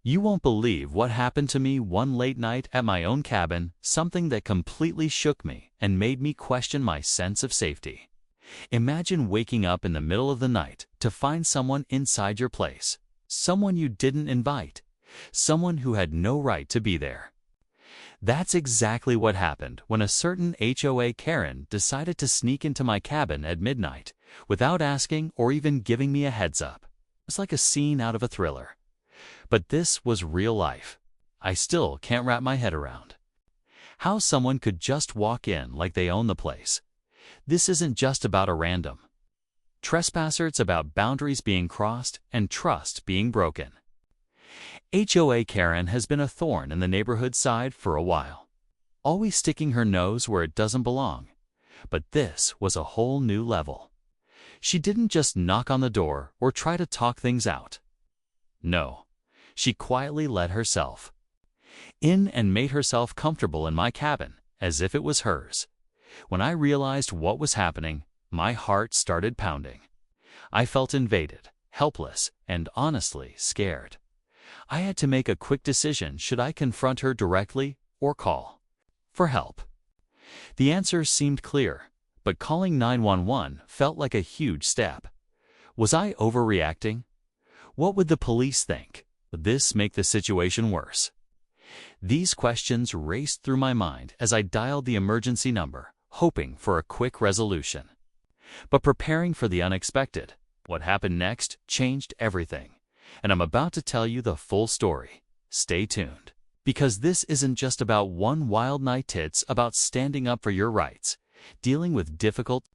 You won't believe what happened to me one late night at my own cabin, something that completely shook me and made me question my sense of safety. Imagine waking up in the middle of the night to find someone inside your place, someone you didn't invite, someone who had no right to be there. That's exactly what happened when a certain HOA Karen decided to sneak into my cabin at midnight without asking or even giving me a heads up. It was like a scene out of a thriller. But this was real life. I still can't wrap my head around how someone could just walk in like they own the place. This isn't just about a random trespasser, it's about boundaries being crossed and trust being broken. HOA Karen has been a thorn in the neighborhood side for a while, always sticking her nose where it doesn't belong. But this was a whole new level. She didn't just knock on the door or try to talk things out. No, she quietly let herself in and made herself comfortable in my cabin as if it was hers. When I realized what was happening, my heart started pounding. I felt invaded, helpless, and honestly scared. I had to make a quick decision. Should I confront her directly or call for help? The answer seemed clear, but calling 911 felt like a huge step. Was I overreacting? What would the police think? Would this make the situation worse? These questions raced through my mind as I dialed the emergency number, hoping for a quick resolution. But preparing for the unexpected, what happened next changed everything. And I'm about to tell you the full story. Stay tuned, because this isn't just about one wild night, it's about standing up for your rights, dealing with difficult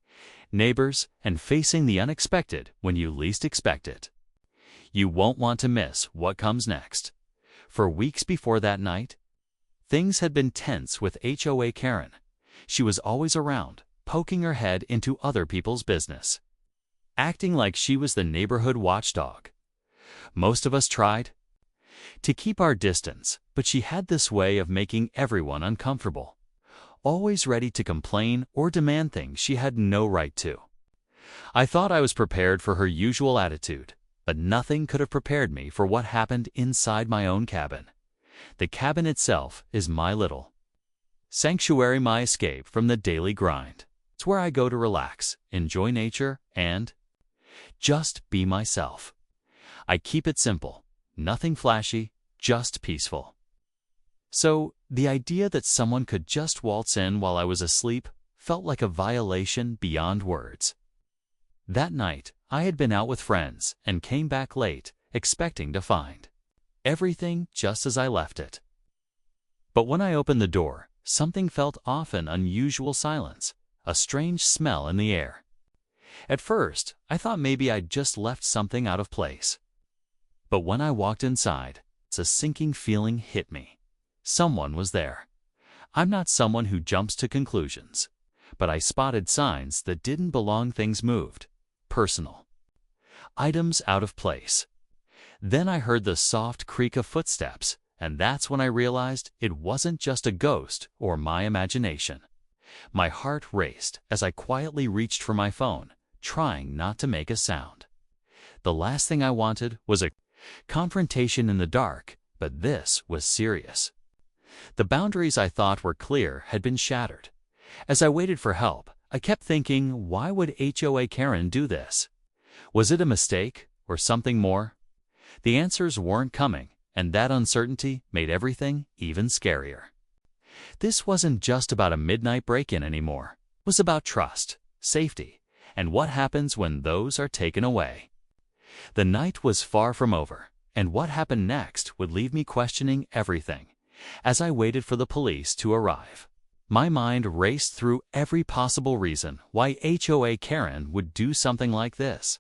neighbors, and facing the unexpected when you least expect it. You won't want to miss what comes next. For weeks before that night, things had been tense with HOA Karen. She was always around, poking her head into other people's business, acting like she was the neighborhood watchdog. Most of us tried to keep our distance, but she had this way of making everyone uncomfortable, always ready to complain or demand things she had no right to. I thought I was prepared for her usual attitude, but nothing could have prepared me for what happened inside my own cabin. The cabin itself is my little sanctuary, my escape from the daily grind. It's where I go to relax, enjoy nature, and just be myself. I keep it simple, nothing flashy, just peaceful. So, the idea that someone could just waltz in while I was asleep felt like a violation beyond words. That night, I had been out with friends and came back late, expecting to find everything just as I left it. But when I opened the door, something felt off, an unusual silence, a strange smell in the air. At first, I thought maybe I'd just left something out of place. But when I walked inside, a sinking feeling hit me. Someone was there. I'm not someone who jumps to conclusions, but I spotted signs that didn't belong. Things moved, personal items out of place. Then I heard the soft creak of footsteps, and that's when I realized it wasn't just a ghost or my imagination. My heart raced as I quietly reached for my phone, trying not to make a sound. The last thing I wanted was a confrontation in the dark, but this was serious. The boundaries I thought were clear had been shattered. As I waited for help, I kept thinking, why would HOA Karen do this? Was it a mistake or something more? The answers weren't coming, and that uncertainty made everything even scarier. This wasn't just about a midnight break-in anymore. It was about trust, safety, and what happens when those are taken away. The night was far from over, and what happened next would leave me questioning everything. As I waited for the police to arrive, my mind raced through every possible reason why HOA Karen would do something like this.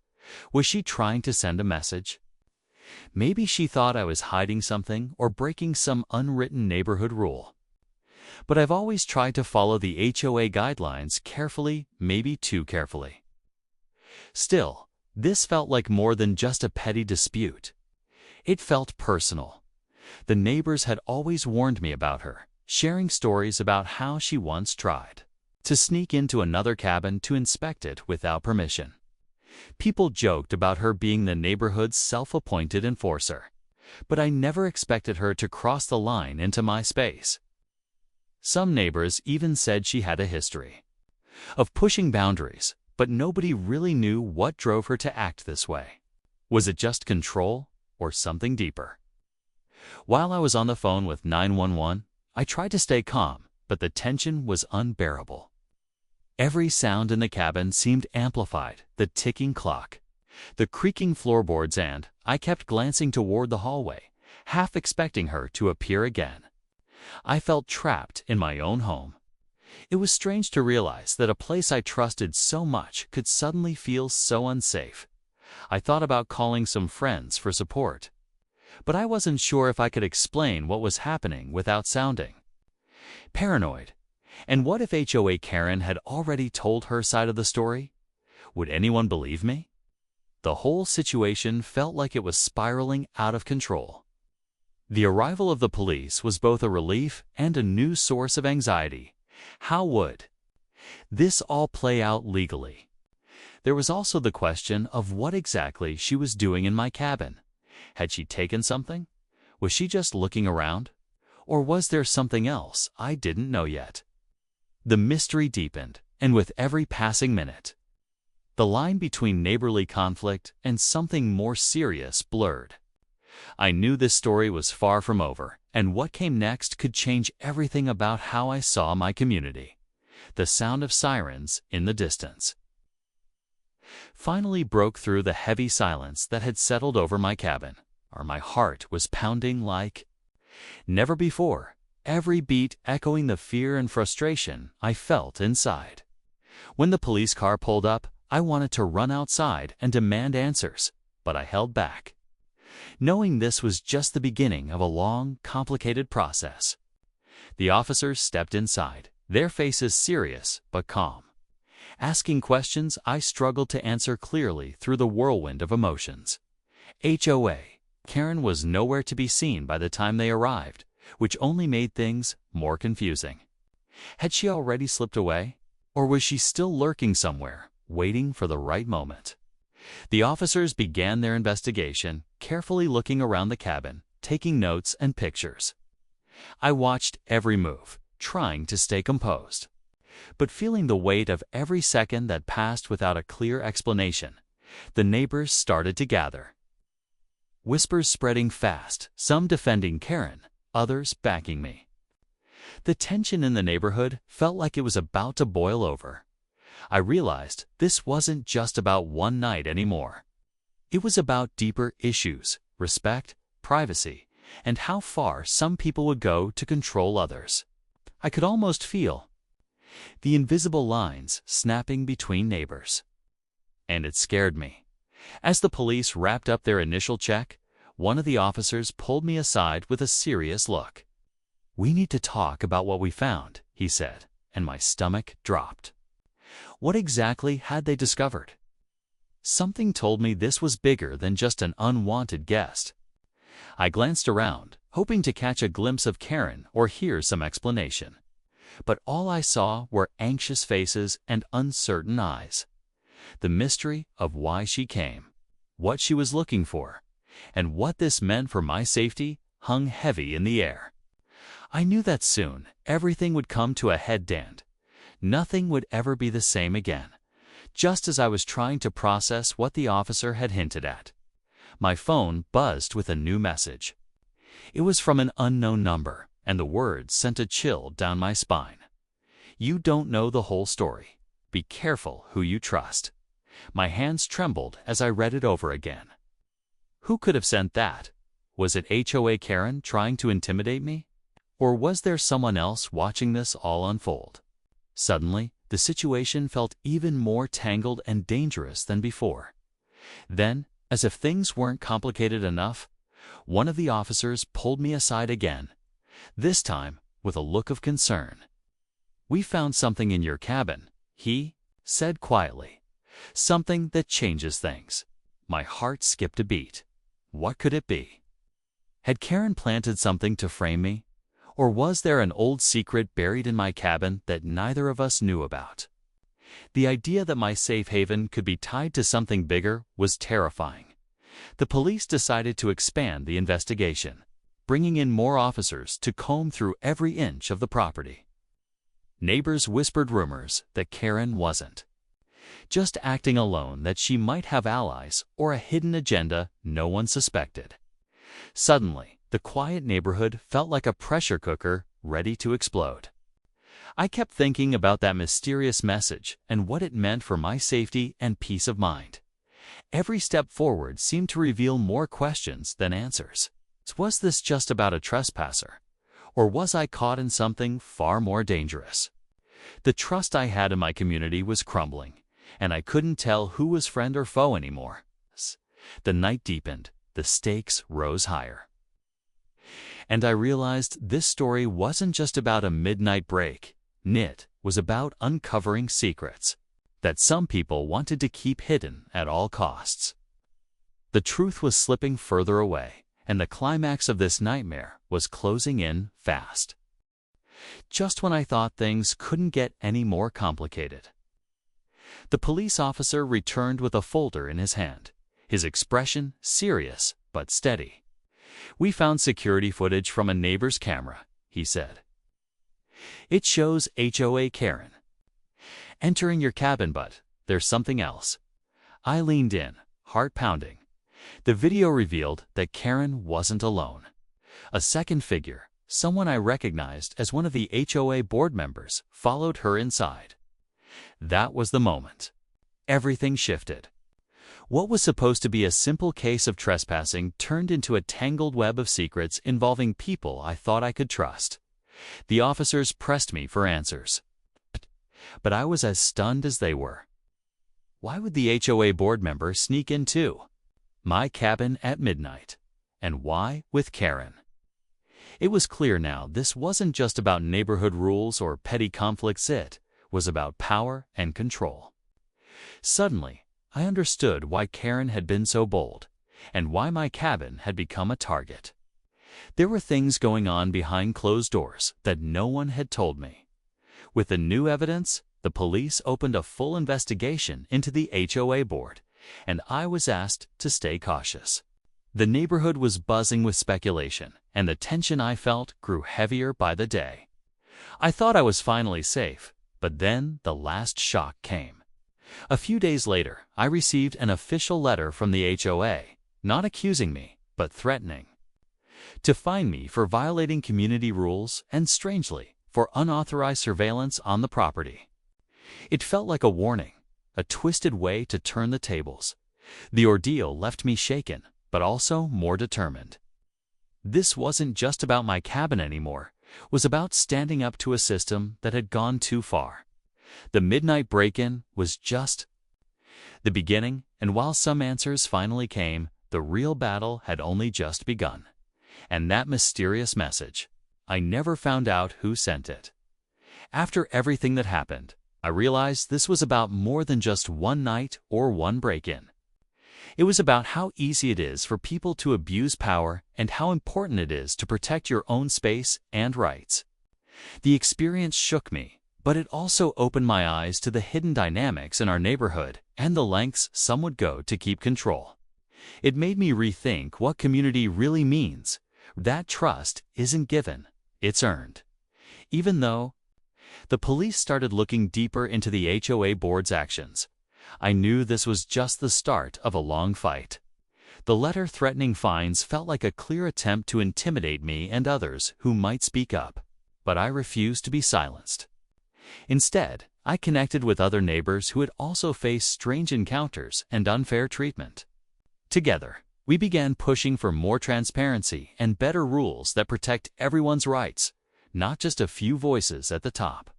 Was she trying to send a message? Maybe she thought I was hiding something or breaking some unwritten neighborhood rule. But I've always tried to follow the HOA guidelines carefully, maybe too carefully. Still, this felt like more than just a petty dispute. It felt personal. The neighbors had always warned me about her, sharing stories about how she once tried to sneak into another cabin to inspect it without permission. People joked about her being the neighborhood's self-appointed enforcer, but I never expected her to cross the line into my space. Some neighbors even said she had a history of pushing boundaries, but nobody really knew what drove her to act this way. Was it just control or something deeper? While I was on the phone with 911, I tried to stay calm, but the tension was unbearable. Every sound in the cabin seemed amplified: the ticking clock, the creaking floorboards, and I kept glancing toward the hallway, half expecting her to appear again. I felt trapped in my own home. It was strange to realize that a place I trusted so much could suddenly feel so unsafe. I thought about calling some friends for support, but I wasn't sure if I could explain what was happening without sounding paranoid. And what if HOA Karen had already told her side of the story? Would anyone believe me? The whole situation felt like it was spiraling out of control. The arrival of the police was both a relief and a new source of anxiety. How would this all play out legally? There was also the question of what exactly she was doing in my cabin. Had she taken something? Was she just looking around? Or was there something else I didn't know yet? The mystery deepened, and with every passing minute, the line between neighborly conflict and something more serious blurred. I knew this story was far from over, and what came next could change everything about how I saw my community. The sound of sirens in the distance finally broke through the heavy silence that had settled over my cabin, or my heart was pounding like never before, every beat echoing the fear and frustration I felt inside. When the police car pulled up, I wanted to run outside and demand answers, but I held back, knowing this was just the beginning of a long, complicated process. The officers stepped inside, their faces serious but calm. Asking questions I struggled to answer clearly through the whirlwind of emotions. HOA Karen was nowhere to be seen by the time they arrived, which only made things more confusing. Had she already slipped away? Or was she still lurking somewhere, waiting for the right moment? The officers began their investigation, carefully looking around the cabin, taking notes and pictures. I watched every move, trying to stay composed, but feeling the weight of every second that passed without a clear explanation. The neighbors started to gather, whispers spreading fast, some defending Karen, others backing me. The tension in the neighborhood felt like it was about to boil over. I realized this wasn't just about one night anymore. It was about deeper issues: respect, privacy, and how far some people would go to control others. I could almost feel the invisible lines snapping between neighbors. And it scared me. As the police wrapped up their initial check, one of the officers pulled me aside with a serious look. "We need to talk about what we found," he said, and my stomach dropped. What exactly had they discovered? Something told me this was bigger than just an unwanted guest. I glanced around, hoping to catch a glimpse of Karen or hear some explanation. But all I saw were anxious faces and uncertain eyes. The mystery of why she came, what she was looking for, and what this meant for my safety hung heavy in the air. I knew that soon everything would come to a head end. Nothing would ever be the same again. Just as I was trying to process what the officer had hinted at, my phone buzzed with a new message. It was from an unknown number, and the words sent a chill down my spine. "You don't know the whole story. Be careful who you trust." My hands trembled as I read it over again. Who could have sent that? Was it HOA Karen trying to intimidate me? Or was there someone else watching this all unfold? Suddenly, the situation felt even more tangled and dangerous than before. Then, as if things weren't complicated enough, one of the officers pulled me aside again, this time with a look of concern. "We found something in your cabin," he said quietly. "Something that changes things." My heart skipped a beat. What could it be? Had Karen planted something to frame me? Or was there an old secret buried in my cabin that neither of us knew about? The idea that my safe haven could be tied to something bigger was terrifying. The police decided to expand the investigation, bringing in more officers to comb through every inch of the property. Neighbors whispered rumors that Karen wasn't just acting alone, that she might have allies or a hidden agenda no one suspected. Suddenly, the quiet neighborhood felt like a pressure cooker ready to explode. I kept thinking about that mysterious message and what it meant for my safety and peace of mind. Every step forward seemed to reveal more questions than answers. Was this just about a trespasser? Or was I caught in something far more dangerous? The trust I had in my community was crumbling, and I couldn't tell who was friend or foe anymore. The night deepened, the stakes rose higher. And I realized this story wasn't just about a midnight break. It was about uncovering secrets that some people wanted to keep hidden at all costs. The truth was slipping further away, and the climax of this nightmare was closing in fast. Just when I thought things couldn't get any more complicated. The police officer returned with a folder in his hand, his expression serious but steady. "We found security footage from a neighbor's camera," he said. "It shows HOA Karen entering your cabin, but there's something else." I leaned in, heart pounding. The video revealed that Karen wasn't alone. A second figure, someone I recognized as one of the HOA board members, followed her inside. That was the moment. Everything shifted. What was supposed to be a simple case of trespassing turned into a tangled web of secrets involving people I thought I could trust. The officers pressed me for answers, but I was as stunned as they were. Why would the HOA board member sneak into my cabin at midnight? And why with Karen? It was clear now this wasn't just about neighborhood rules or petty conflicts. It was about power and control. Suddenly, I understood why Karen had been so bold, and why my cabin had become a target. There were things going on behind closed doors that no one had told me. With the new evidence, the police opened a full investigation into the HOA board, and I was asked to stay cautious. The neighborhood was buzzing with speculation, and the tension I felt grew heavier by the day. I thought I was finally safe, but then the last shock came. A few days later, I received an official letter from the HOA, not accusing me, but threatening to fine me for violating community rules and, strangely, for unauthorized surveillance on the property. It felt like a warning, a twisted way to turn the tables. The ordeal left me shaken, but also more determined. This wasn't just about my cabin anymore. It was about standing up to a system that had gone too far. The midnight break-in was just the beginning, and while some answers finally came, the real battle had only just begun. And that mysterious message, I never found out who sent it. After everything that happened, I realized this was about more than just one night or one break-in. It was about how easy it is for people to abuse power and how important it is to protect your own space and rights. The experience shook me, but it also opened my eyes to the hidden dynamics in our neighborhood and the lengths some would go to keep control. It made me rethink what community really means. That trust isn't given, it's earned. Even though the police started looking deeper into the HOA board's actions, I knew this was just the start of a long fight. The letter threatening fines felt like a clear attempt to intimidate me and others who might speak up, but I refused to be silenced. Instead, I connected with other neighbors who had also faced strange encounters and unfair treatment. Together, we began pushing for more transparency and better rules that protect everyone's rights, not just a few voices at the top.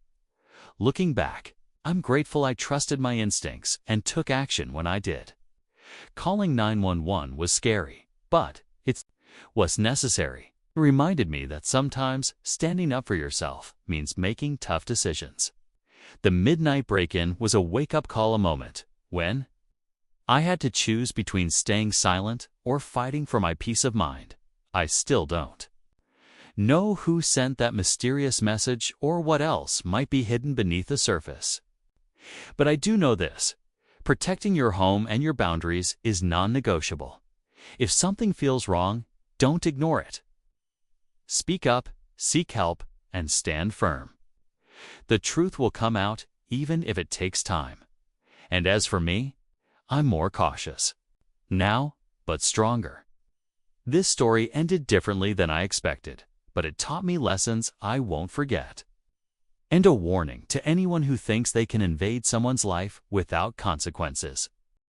Looking back, I'm grateful I trusted my instincts and took action when I did. Calling 911 was scary, but it was necessary. It reminded me that sometimes standing up for yourself means making tough decisions. The midnight break-in was a wake-up call, a moment when I had to choose between staying silent or fighting for my peace of mind. I still don't know who sent that mysterious message or what else might be hidden beneath the surface. But I do know this: protecting your home and your boundaries is non-negotiable. If something feels wrong, don't ignore it. Speak up, seek help, and stand firm. The truth will come out even if it takes time. And as for me, I'm more cautious. Now, but stronger. This story ended differently than I expected, but it taught me lessons I won't forget. And a warning to anyone who thinks they can invade someone's life without consequences.